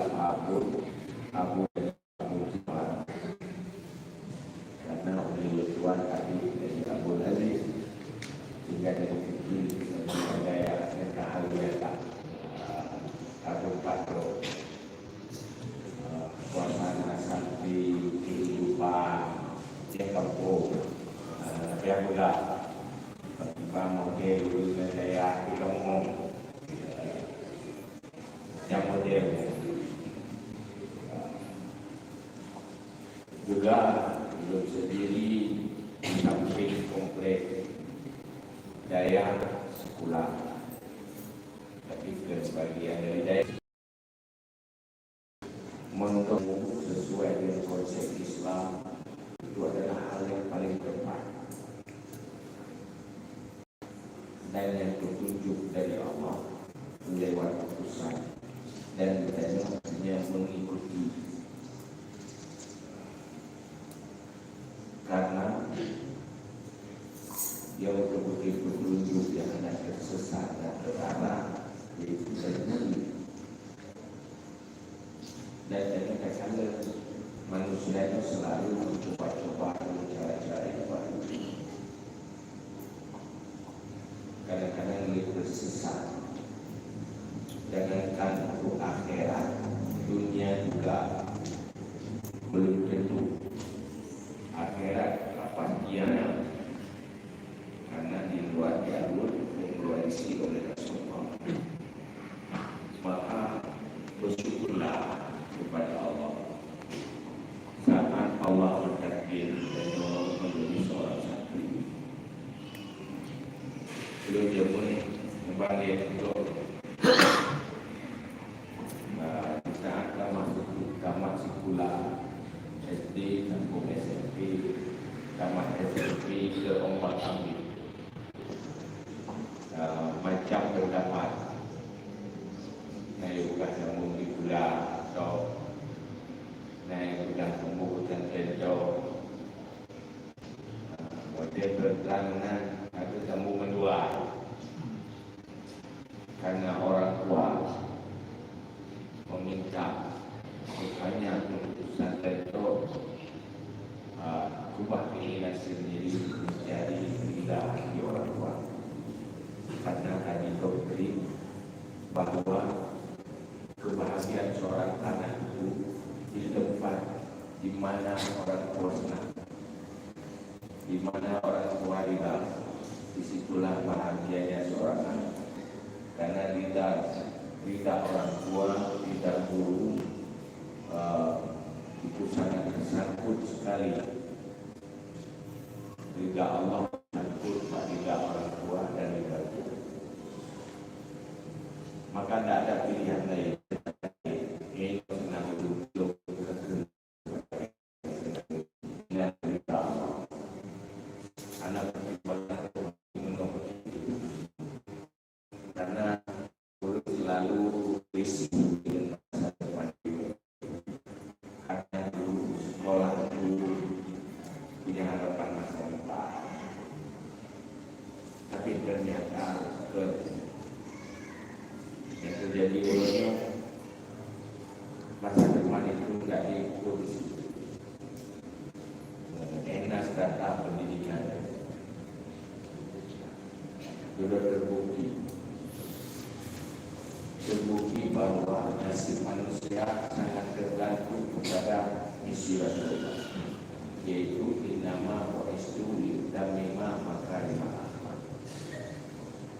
juga Abu dan Abu Jumar, karena beliau tuan tadi dari Abu Aziz hingga dari fikir budaya dan keahlian Abu Patro, suasana sakti kehidupan di kampung yang mudah bangun ke budaya kita ngomong yang modern. Juga belum sendiri di samping komplek daya sekolah, tapi sebagian dari daya menurut sesuai dengan konsep Islam itu adalah hal yang paling tepat dan yang petunjuk dari Allah lewat utusan, dan hanya mengikuti karena dia betul-betul petunjuk yang ada tersesat dan terarah, yaitu sendiri. Dan kadang-kadang manusia itu selalu mencoba-coba cara-cara yang baru. Kadang-kadang dia tersesat. Jangankan untuk akhirat, dunia juga belum tentu. Akhirat kepastian karena di luar jalur yang diwarisi oleh Rasulullah. Maka bersyukurlah kepada Allah saat Allah bertakdir dan menjadi seorang santri. Belum dia boleh kembali untuk kita akan masuk tamat sekolah SD, sambung SMP, tamat SMP ke ombak ambing. Macam terdapat naik bukan sambung di pula atau naik bukan sambung dan jauh. Model berkelainan atau sambung mendua karena orang tua meminta bukannya keputusan itu ubah keinginan sendiri menjadi ridha di orang tua, karena tadi doktrin bahwa kebahagiaan seorang anak itu di tempat di mana orang tua senang, di mana orang tua ridha, disitulah bahagianya seorang anak. Karena ridha orang tua, ridha guru itu sangat tersangkut sekali. Ridha Allah tersangkut ridha orang tua dan ridha guru. Maka tidak ada pilihan lain. Ini senang duduk dengan ridha Allah. Anak beribadah menunggu karena selalu risiko dengan masa depan itu. Karena dulu sekolah dulu punya harapan masa depan, tapi ternyata yang terjadi olehnya masa depan itu tidak diukur. Enak data pendidikan sudah terbukti bahwa nasib manusia sangat tergantung kepada misi Rasulullah, yaitu innama bu'istu liutammima makarimah akhlak.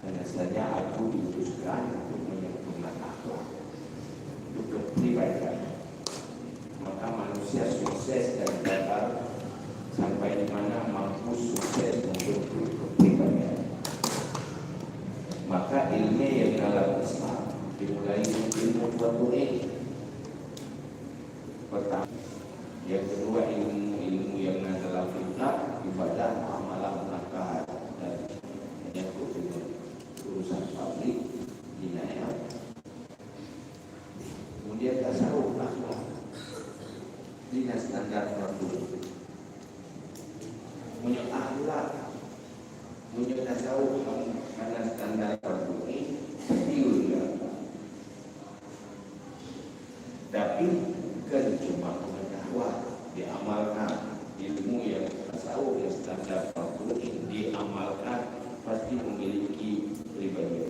Hanya saja aku diutuskan untuk menyempurnakan akhlak, untuk kepribadian. Maka manusia sukses dan gagal sampai di mana mampu sukses untuk kepribadian. Maka ilmu yang dalam Islam dimulai ilmu furu'i. Pertama, yang kedua ilmu yang dalam kitab, ibadah, amalan, akal, dan yang ketiga urusan pabrik, jinayah. Kemudian tasawuf akhlak, dinas standar fardu. Punya akhlak, punya tasawuf karena standar fardu ini. Dan Tapi kan cuma pengetahuan diamalkan, ilmu yang tasawuf yang standar ini diamalkan pasti memiliki pribadian.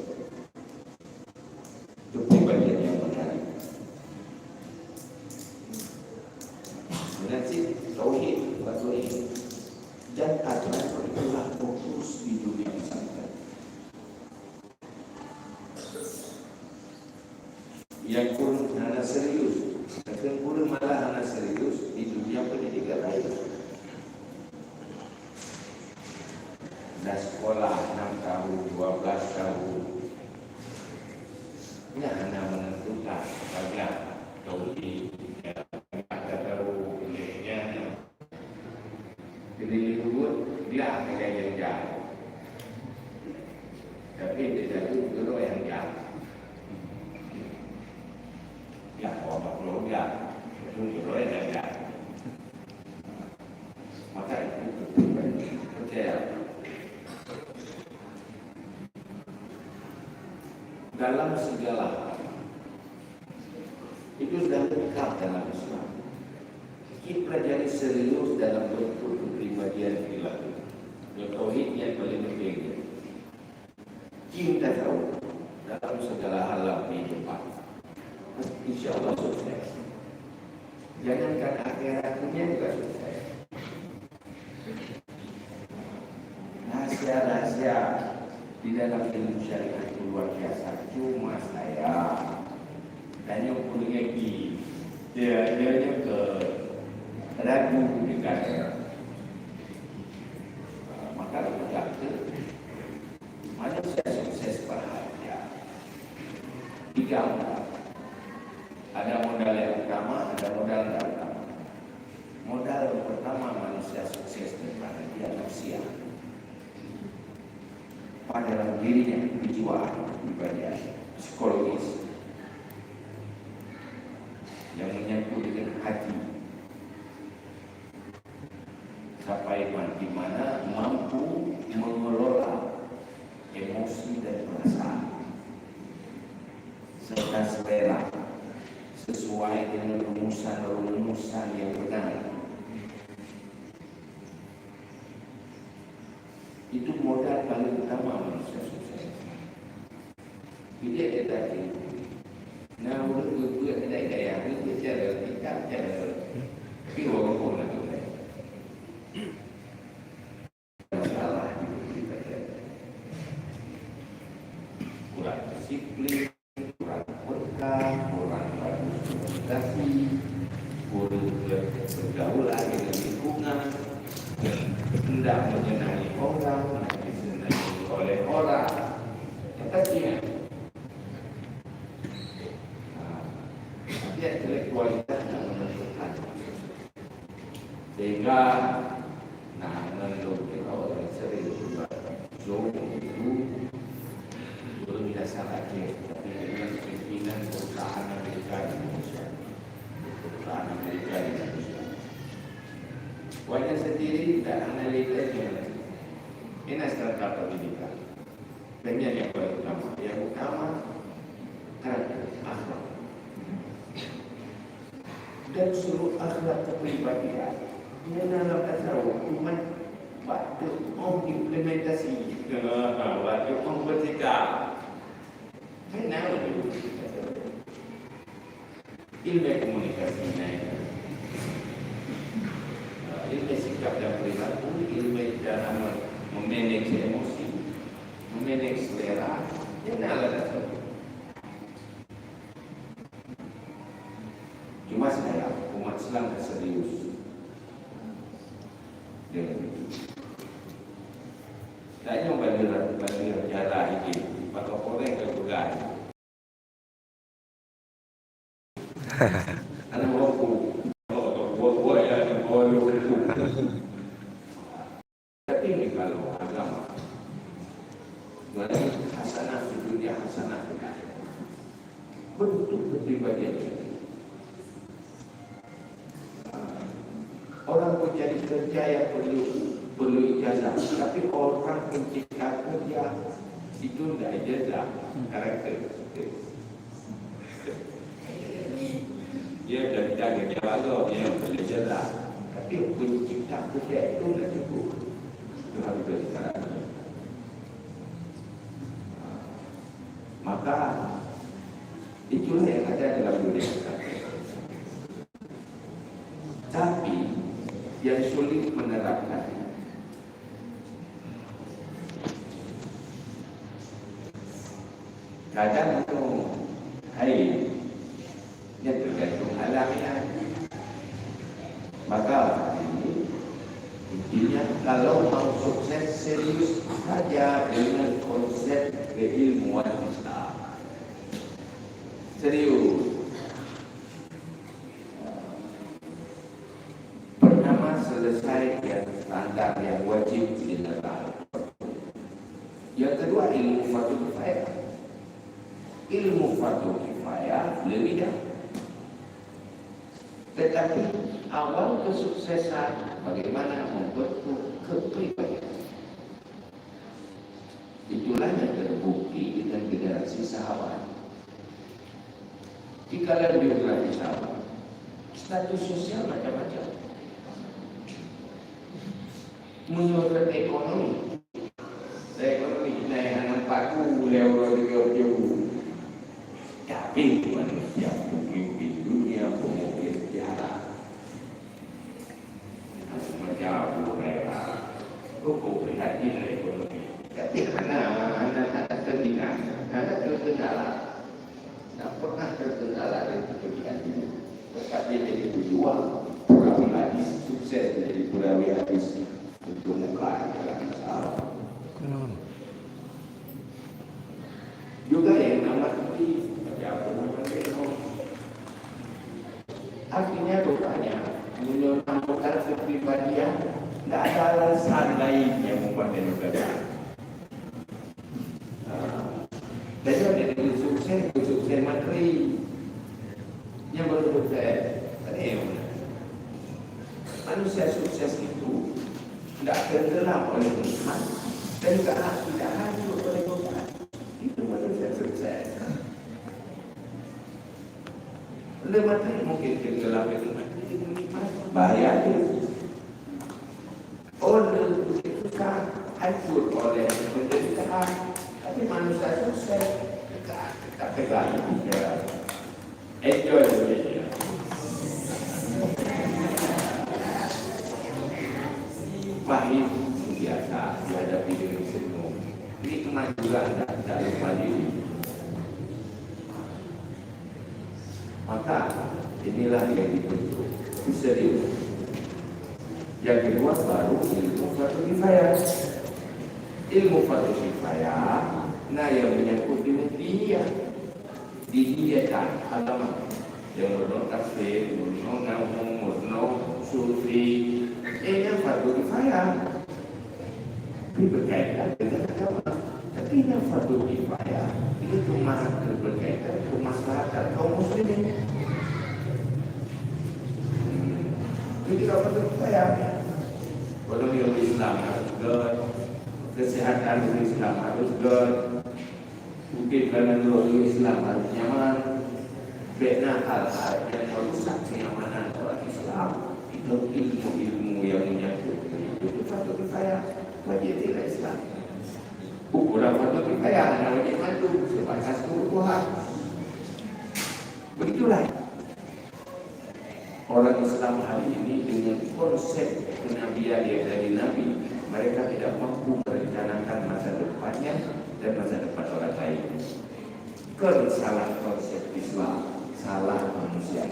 Itu pribadian yang menarik. Menasib tauhid, tauhid dan adalah itulah fokus di dunia pesantren. Yang pun anak serius, yang pun malah anak serius di dunia pendidikan lain. Dah sekolah 6 tahun, 12 tahun. Ini anak menentukan banyak tauhid. Dia akan yang jahat, tapi dia jatuh yang jahat. Ya, orang belum jahat, itu yang jahat. Maka itu percaya. Dalam segala hal itu sudah dekat dalam Islam. Kita pelajari serius dalam bentuk kepribadian perilaku. Tauhid yang paling penting. Kita tahu dalam segala hal dalam kehidupan. InsyaAllah sukses. Jangankan akhiratnya juga sukses. Rahasia-rahasia di dalam ilmu syariat itu luar biasa. Cuma saya tanya punya dia ke ragu dengan maka manusia sukses bahagia. 3 modal. Ada modal yang utama, ada modal yang utama. Modal yang pertama manusia sukses dan bahagia manusia pada dalam dirinya, kejiwaan, ibadah, psikologis yang menyangkut dengan hati. Sampai di mana mampu mengelola emosi dan perasaan serta selera sesuai dengan rumusan yang benar. Itu modal paling utama manusia sukses. Dia tadi, nah urut daya itu cara kita cara orang pun nak salah kurang disiplin, kurang berkah, kurang bagus komunikasi, kurang pergaulan dengan lingkungan, tidak menyenangi orang, disenangi oleh orang. Tetapi dia intelektualitas yang menentukan sehingga menentukan orang serius itu belum tidak salah dia, tapi dengan pimpinan perusahaan Amerika di Indonesia, perusahaan Amerika di Indonesia. Wajah sendiri dan analitiknya ini startup pendidikan. Dan yang paling utama karakter akhlak. Dan seluruh akhlak kepribadian dia dalam tasawuf cuma waktu implementasi waktu bersikap kenal ilmu komunikasi ilmu sikap dan perilaku, ilmu dalam memanage emosi, memanage selera, kenal tasawuf. Cuma saya umat Islam serius dengan itu. Tanya bagi jarak ini, pakai korek ke pegang. Anak aku, buat yang boleh itu. Tapi ini kalau agama, berarti hasanah di dunia, hasanah di akhirat. Bentuk kepribadian. Orang mencari kerja yang perlu ijazah, tapi orang pencipta kerja itu tidak ijazah karakter. Dia dah jaga jaga dia boleh jalan. Tapi pencipta kerja itu dah cukup. Itu harus sekarang. Maka itulah yang ada dalam dunia sekarang. Tapi yang sulit menerapkan. Kadang itu, dia tergantung halaknya. Maka intinya kalau mau sukses serius saja dengan konsep keilmuan Islam. Serius. Pertama selesai yang standar yang wajib dilakukan. Yang kedua ilmu fardu kifayah. Ilmu fardu kifayah lebih dah. Tetapi awal kesuksesan bagaimana membentuk kepribadian. Itulah yang terbukti dengan generasi sahabat. Di kalangan biografi sahabat, status sosial macam-macam. Menurut ekonomi naik anak paku lewat jauh. Tapi manusia pemimpin dunia pemimpin tiara. Macam Abu Hurairah, hukum prihatin ekonomi. Tapi anak terkendala, tak pernah terkendala dari pekerjaan ini. Tetapi jadi pejuang, perawi hadis sukses menjadi perawi hadis untuk muka dalam masalah. Juga yang nama ini artinya rupanya menyelamatkan kepribadian tidak ada alasan lain yang membuat dia berbeda. Jadi ada sukses materi yang bersukses. Manusia sukses itu tidak tergelam oleh Tuhan dan tidak hancur oleh Tuhan. Itu manusia sukses. Materi mungkin tenggelam itu bahaya itu. Orang itu kan hancur oleh penderitaan, tapi manusia sukses tak pegang dia. Enjoy saja. Pahit biasa dihadapi dengan senyum. Nikmat juga tak lupa diri. Maka inilah yang dibentuk serius. Yang kedua baru ilmu fardu kifayah. Ilmu fardu kifayah, nah yang menyangkut dengan dia dan agama. Yang menurut tafsir, menurut naum, menurut sufi, yang fardu kifayah. Ini berkaitan dengan agama. Tapi yang fardu kifayah itu cuma berkaitan dengan masyarakat kaum muslimin. Jadi kalau fardu kifayah, ekonomi Islam harus good, kesehatan Islam harus good, mungkin karena Islam harus nyaman, bina hal-hal yang merusak kenyamanan orang Islam. Itu ilmu-ilmu yang menyangkut itu fardu kifayah wajib tidak Islam. Ukuran fardu kifayah hanya wajib mandu sebatas kebutuhan. Begitulah orang Islam hari ini dengan konsep kenabian yang dari Nabi, mereka tidak mampu merencanakan masa depannya dan masa depan orang lain. Salah konsep Islam, salah manusia.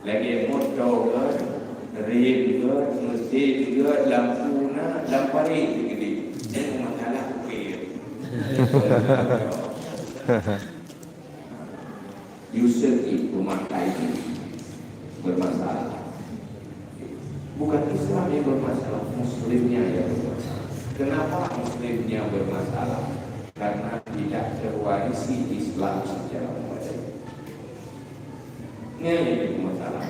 Lagi motor, rim juga, masjid juga, lampu gede. Yang masalah ukir. User itu memakai bermasalah. Bukan Islam yang bermasalah, Muslimnya yang bermasalah. Kenapa Muslimnya bermasalah? Karena tidak terwarisi Islam secara modern. Ini masalah.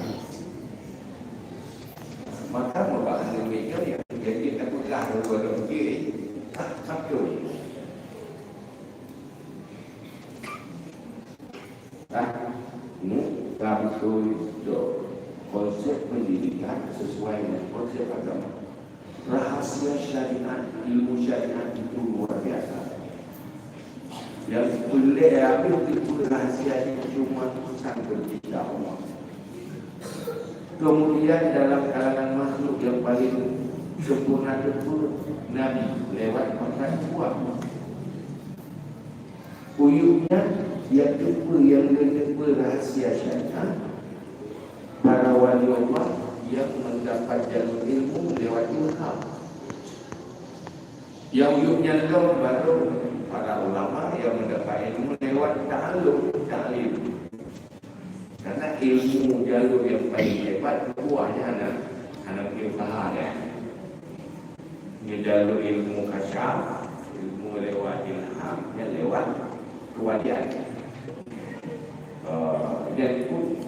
Maka membahas demikian ya, jadi kita putar kepada kiri, tak sampai. Ini betul konsep pendidikan sesuai dengan konsep agama. Rahasia syariat, ilmu syariat itu luar biasa. Yang boleh itu rahasia itu cuma urusan bercinta Allah. Kemudian dalam kalangan makhluk yang paling sempurna itu Nabi lewat makan buah. Uyuknya yang kedua yang rahasia syariat, para wali Allah yang mendapat jalur ilmu lewat ilham. Yang uyuknya lewat baru para ulama yang mendapat ilmu lewat ta'lim. Karena ilmu jalur yang paling hebat buahnya anak ilham ya. Ini jalur ilmu kasyaf, ilmu lewat ilham, yang lewat kewalian. Dan pun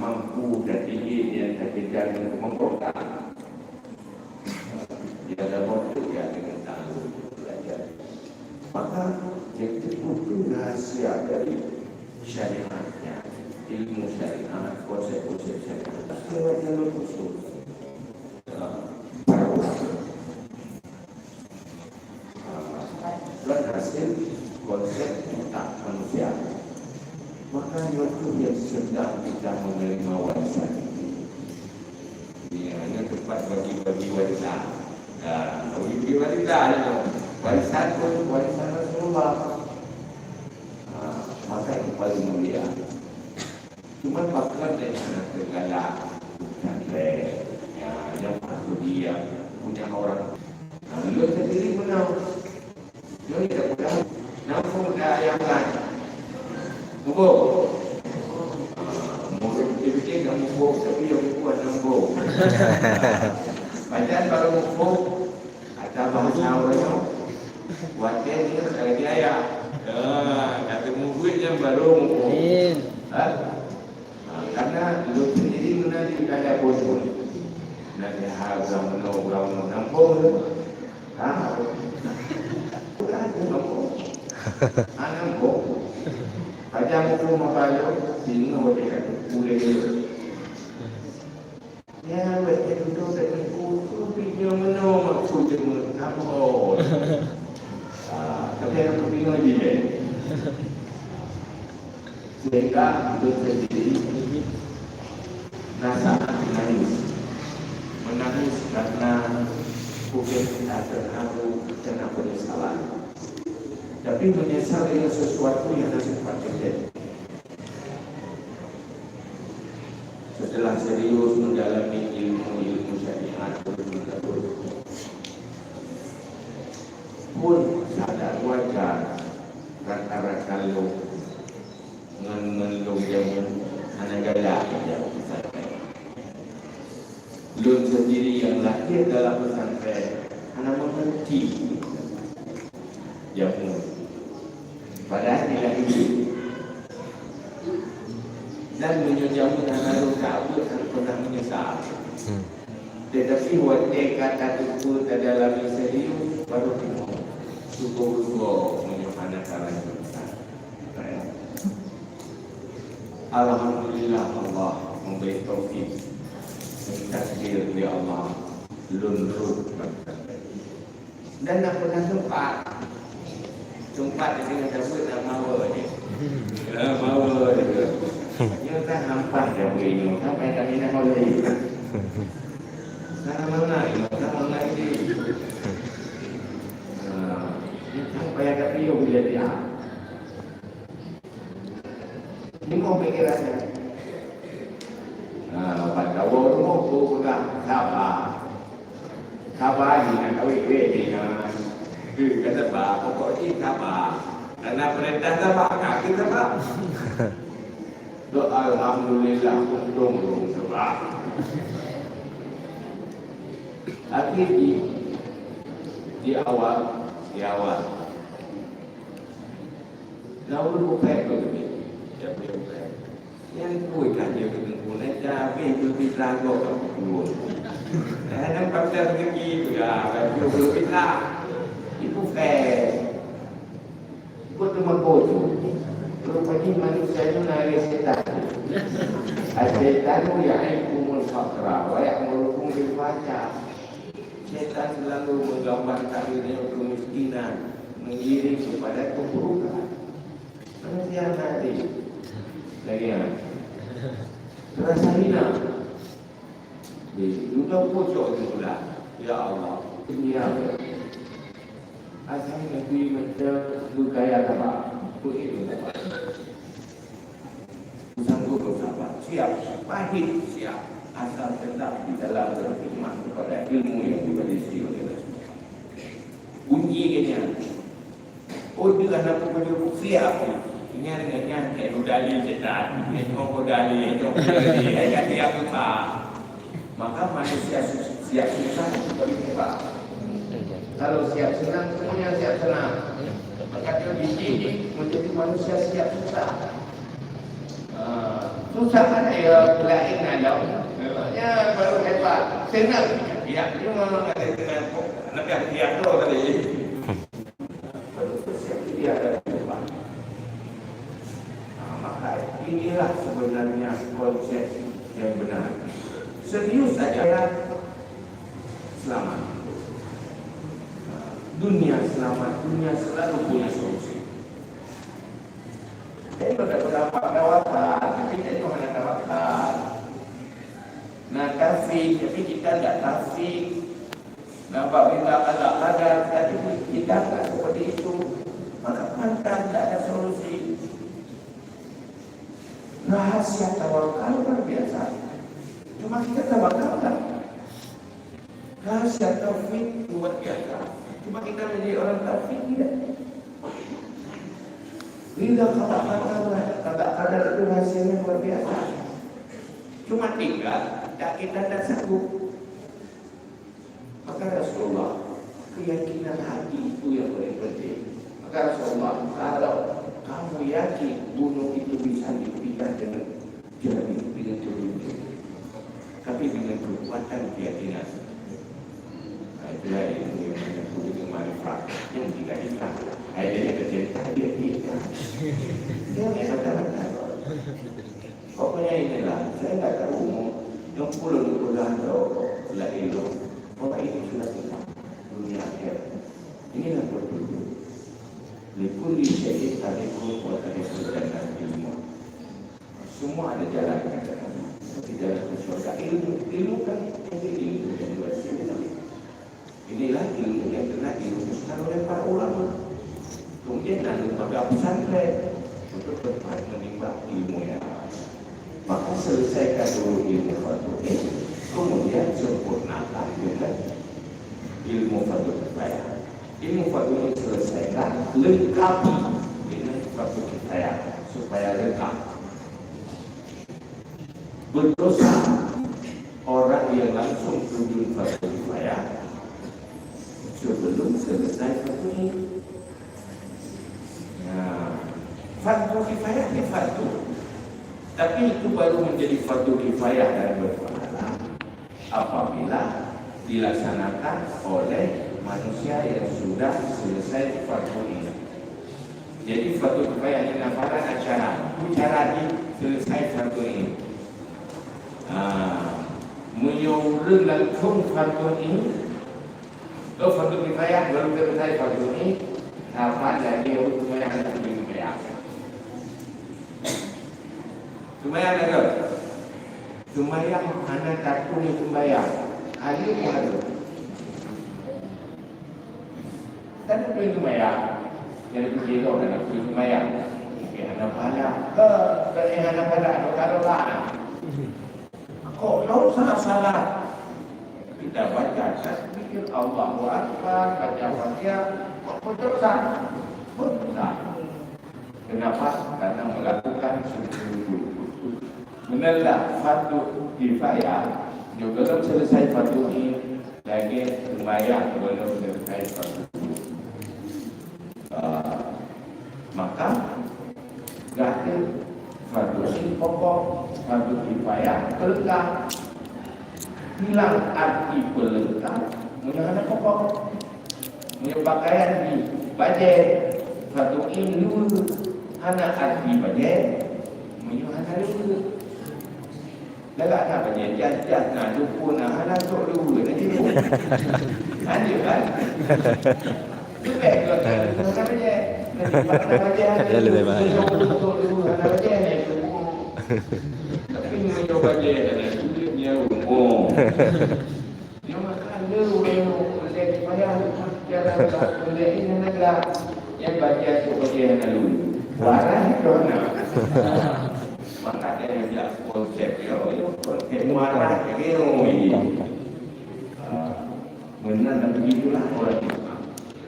mampu dan tinggi dia terkejar dengan kemampuan. Dia ada waktu dia dengan tahu belajar. Maka yang itu rahasia dari syariatnya, ilmu syariat, konsep-konsep syariat lewat jalur khusus. Para ulama. Dan hasil konsep otak manusia. Maka itu yang sedang kita menerima warisan ini. Ini hanya tempat bagi-bagi warisan. Bagi warisan itu. Warisan pun warisan Rasulullah. Maka itu paling mulia. Cuma pakar dengan segala sampai yang aku dia punya orang. Lu sendiri menang. Lu tidak punya. Nampung dah yang lain. Mubuk. Mubuk dia tak mubuk, tapi yang buat mubuk. Padahal kalau mubuk, ada bahasa orangnya. Buatnya dia sekali dia ya. Kata mubuk yang baru mubuk. Karena lu sendiri menanti kaya pun. Nanti harga menolak nampung. Bukan nampung. Nampung. Aja muku mabayo, sini boleh kan, boleh dulu. Ya, boleh duduk dengan kutu, video menol maksud dengan apa? Tapi aku bingung je. Sehingga itu sendiri rasa menangis karena mungkin tidak terharu karena penyesalan. Tapi menyesal dengan sesuatu yang sempat terjadi. Setelah serius mendalami ilmu syariat pun sadar wajar rata-rata lu mengelung yang anak galak yang pesantren. Lu sendiri yang lahir dalam pesantren, anak mengerti yang padahal tidak hidup dan menyujamu dan kabut dan pernah menyesal. Tetapi waktu kata itu dalam serius baru syukur menyempurnakan kita. Alhamdulillah Allah memberi taufik dan takdir dari Allah lunrut dan nak pernah tempat dengan sebut mawa ni. Mawa dia. Dia tak nampak dia begini. Sampai tak nak mawa ni. Mana ni? Tak mana ni. Sampai ada dia bila dia. Ni mau fikir aja. Pada waktu tu sudah sabar. Sabar ni nak kawin dengan kata bah, pokoknya sabar. Karena perintah sabar, kaki sabar. Doa alhamdulillah untung sabar. Tapi di awal, lalu bukan begitu. Dia bukan. Yang kuikan dia ketentuan, tapi lebih lagu ketentuan. Nampak tak begitu ya, lebih lagu. Itu fair. Itu teman bodoh. rupanya manusia itu nari setan. Setan ya'ikumul faqra wa ya'murukum bil fahsya. Setan selalu menggambarkan dirinya kemiskinan, mengiring kepada keburukan. Manusia nanti lagi ya, rasa hina. Duduk pojok itu pula. Ya Allah, ini apa? Asal Nabi macam bergaya apa? Begitu apa? Sanggup bersabar, siap, pahit, siap. Asal tetap di dalam berkhidmat kepada ilmu yang diwarisi oleh Rasulullah. Bunyi dia. Oh, dia nak pada siap. Ini dengan kayak udali cetak, kayak udali, kayak dia apa? Maka manusia siap susah seperti apa? Kalau siap senang, semuanya siap senang. Maka dia dididik menjadi manusia siap susah. Susah kan ya lain ada. Memangnya baru hebat. Senang. Ya, dia memang ada dengan lebih siap tu tadi. Baru siap dia ada hebat. Maka inilah sebenarnya konsep yang benar. Serius saja selamat. Dunia selamat, dunia selalu punya solusi. Saya berdapat kawasan, tapi saya mana kawasan. Nah kasih, tapi kita tidak kasih. Nampak bila ada, tapi kita tak seperti itu. Maka pantas tidak ada solusi. Rahasia tawakal luar biasa. Cuma kita tawakal tak. Rahasia taufik luar biasa. Cuma kita menjadi orang taufik tidak. Bila kata-kata itu hasilnya luar biasa. Cuma tinggal tak kita tak sanggup. Maka Rasulullah keyakinan hati itu yang paling penting. Maka Rasulullah kalau kamu yakin gunung itu bisa dipikir dengan jadi dengan turun-turun, tapi dengan kekuatan keyakinan. Itulah yang menyebut dengan manfaat yang tidak hilang. Akhirnya terjadi dia hilang. Dia tidak kata-kata. Pokoknya inilah, saya tidak tahu yang pulang lah ilmu. Pokoknya itu sudah hilang. Dunia akhir. Inilah betul. Likuli syekh tarikul wa tarikul dan ilmu. Semua ada jalannya. Tapi jalan ke syurga ilmu kan ilmu yang luar biasa. Inilah ilmu yang telah dirumuskan oleh para ulama. Kemudian lembaga pesantren untuk tempat menimba ilmu yang maka selesaikan dulu ilmu fardu ain, kemudian sempurnakan dengan ilmu fardu kifayah. Ilmu fardu ain selesaikan, lengkapi dengan fardu kifayah supaya lengkap. Berdosa orang yang langsung terjun fardu kifayah sebelum selesai fardu ain. Fardu kifayah ni fardu, tapi itu baru menjadi fardu kifayah dan berpahala apabila dilaksanakan oleh manusia yang sudah selesai fardu ini. Jadi fardu kifayah ini nampakan acara di selesai fardu ini. Menyuruh langsung fardu ini, fardu kifayah baru selesai fardu ini, apa lagi untuk yang lebih kifayah. Sembahyang ada. Sembahyang anak takut ni sembahyang. Ada pun ada. Tak ada pergi sembahyang. Jadi pergi tu nak pergi sembahyang. Mungkin anak pahala. Kalau anak pahala ada kalau lah. Kok kau salah? Kita baca tasbih Allahu Akbar, baca Fatihah, betul tak? Betul tak? Kenapa? Karena melakukan sujud. Benarlah fardu kifayah juga belum selesai fardu ini lagi sembahyang belum selesai fardu. Maka berarti fardu ini pokok, fardu kifayah pelengkap. Hilang arti pelengkap, menjadi pokok. Punya pakaian di budget fardu ini dulu. anak arti bajet menyuruh anak dulu lagak nak bajet jajah nak dukun nak anak sok dulu nanti ada kan juga kalau anak bajet anak bajet ada sok dulu anak bajet tapi menyuruh bajet anak dulu dia umum dia makan dulu dia payah cara boleh ini negara yang baca tu baca dulu warna corona maka dia tidak konsep dia konsep marah dia benar begitulah orang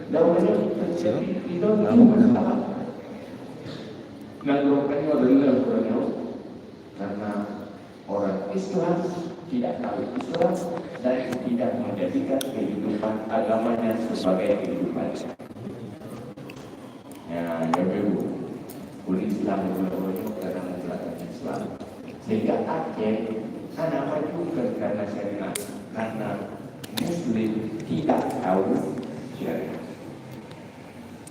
daunnya itu masalah nanggulannya dengar orang karena orang Islam tidak tahu Islam dan tidak menjadikan kehidupan agamanya sebagai kehidupan. Ya, yang kedua, umat Islam berlalu karena menjalankan Islam. Sehingga Aceh anak maju karena syariat, karena Muslim tidak tahu syariat.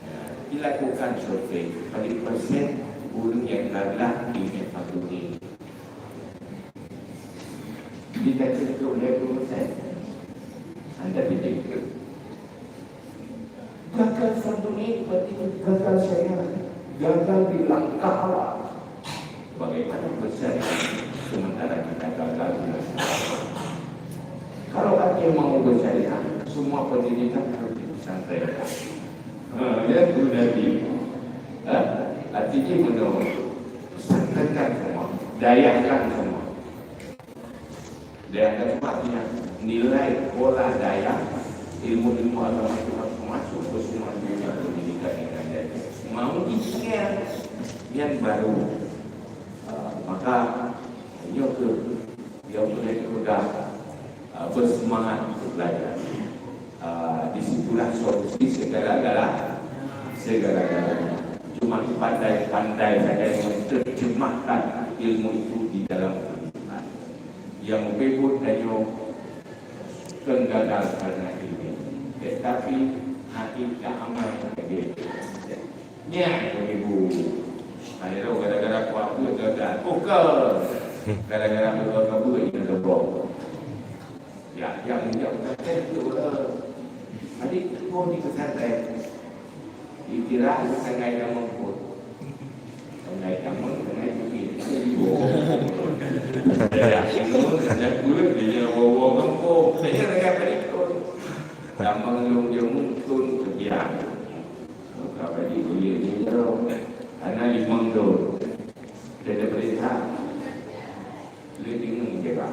Ya, dilakukan survei, pada persen guru yang adalah di Fatuni. Kita cukup 20%. Anda dicekik. Gagal satu ini berarti gagal saya. Gagal di langkah awal. Bagaimana besar sementara kita gagal di langkah. Kalau Aceh mau bersyariah, semua pendidikan harus disantai. Ya, itu Nabi. Artinya menurut pesantrenkan semua, dayakan semua. Dan artinya nilai pola daya ilmu-ilmu agama itu harus masuk ke semua dunia pendidikan yang ada. Mau ikhtiar yang baru, maka dia sudah bersemangat untuk belajar. Disitulah solusi segala-galanya. Cuma pandai-pandai saja yang menerjemahkan ilmu itu di dalam kehidupan. Yang mengikut hanya kegagalan karena ini, tetapi hati tak aman lagi. Ya, ibu. Ada gara-gara kuat gagal. Bukan. Gara-gara gagal ini lebok. Ya, yang itu adik itu di pesantren. Dikira sengaja yang mengkut. Sengaja yang mengkut, sengaja begini. Ya, itu sengaja kulit dia bawa kampung. Saya raya berikut. Gampang dia muntun kegiatan. Kalau di kuliah ni jauh, anak limang dor. Dia berita, dia bingung je kan.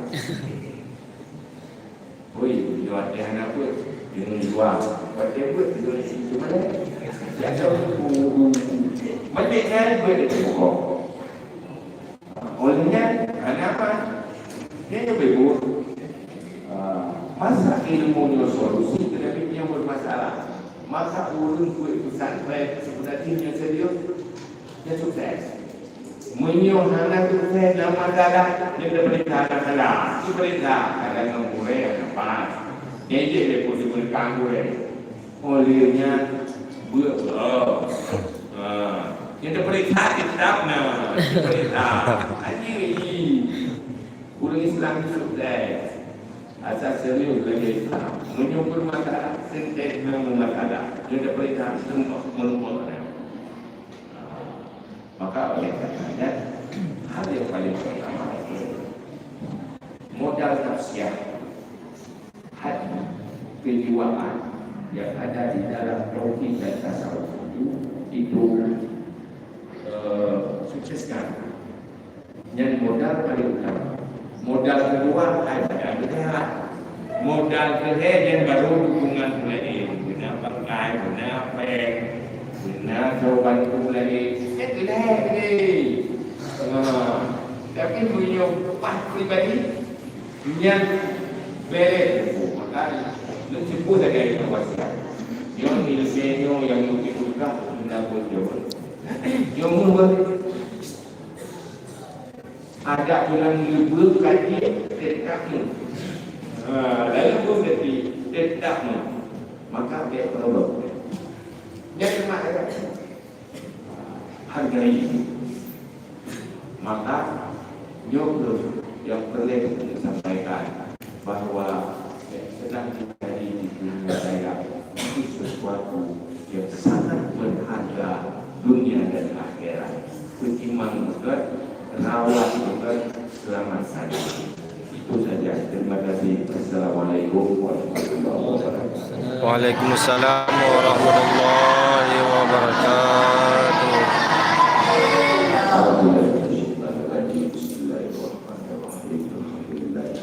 Oi, jual dia anak pun bingung jual. Baca pun jual situ mana? Ya tahu. Macam mana boleh buka? Olehnya anak apa? Dia bebas. Masa ilmu solusi tetapi dia bermasalah. Maka ulun itu sampai sebenarnya serius dia sukses. Menyuruh anak sukses dalam masalah dia berita masalah. Dia berita ada yang boleh apa? Dia je pun diberikan gue. Olehnya berapa? Dia berita tidak nak. Berita. Ini ulun Islam sukses. Asal serius lagi Islam menyumbur masalah sentek dengan masalah dia berita semua melupakan. Maka oleh karenanya hal yang paling pertama modal nafsiah hati kejiwaan yang ada di dalam tauhid dan tasawuf itu sukseskan. Yang modal paling utama. Modal kedua ada benar. Modal ketiga yang baru dukungan mulai guna pakai, guna pen, guna jawaban mulai. Itu lagi. Tapi punya pas pribadi yang beres. Maka cukup saja itu wasiat. Yang miliknya yang mungkin juga tidak boleh. Yang mungkin ada yang lebih kaji tetapmu. Lalu berarti tetapmu. Maka dia perlu. Dia terima hargai itu. Maka Yoga yang perlu disampaikan bahwa sedang terjadi di dunia raya itu sesuatu yang sangat berharga dunia dan akhirat. Ketimbang juga rawat juga selamatkan. Itu saja. Terima kasih. Assalamualaikum warahmatullahi wabarakatuh. Waalaikumsalam warahmatullahi wabarakatuh.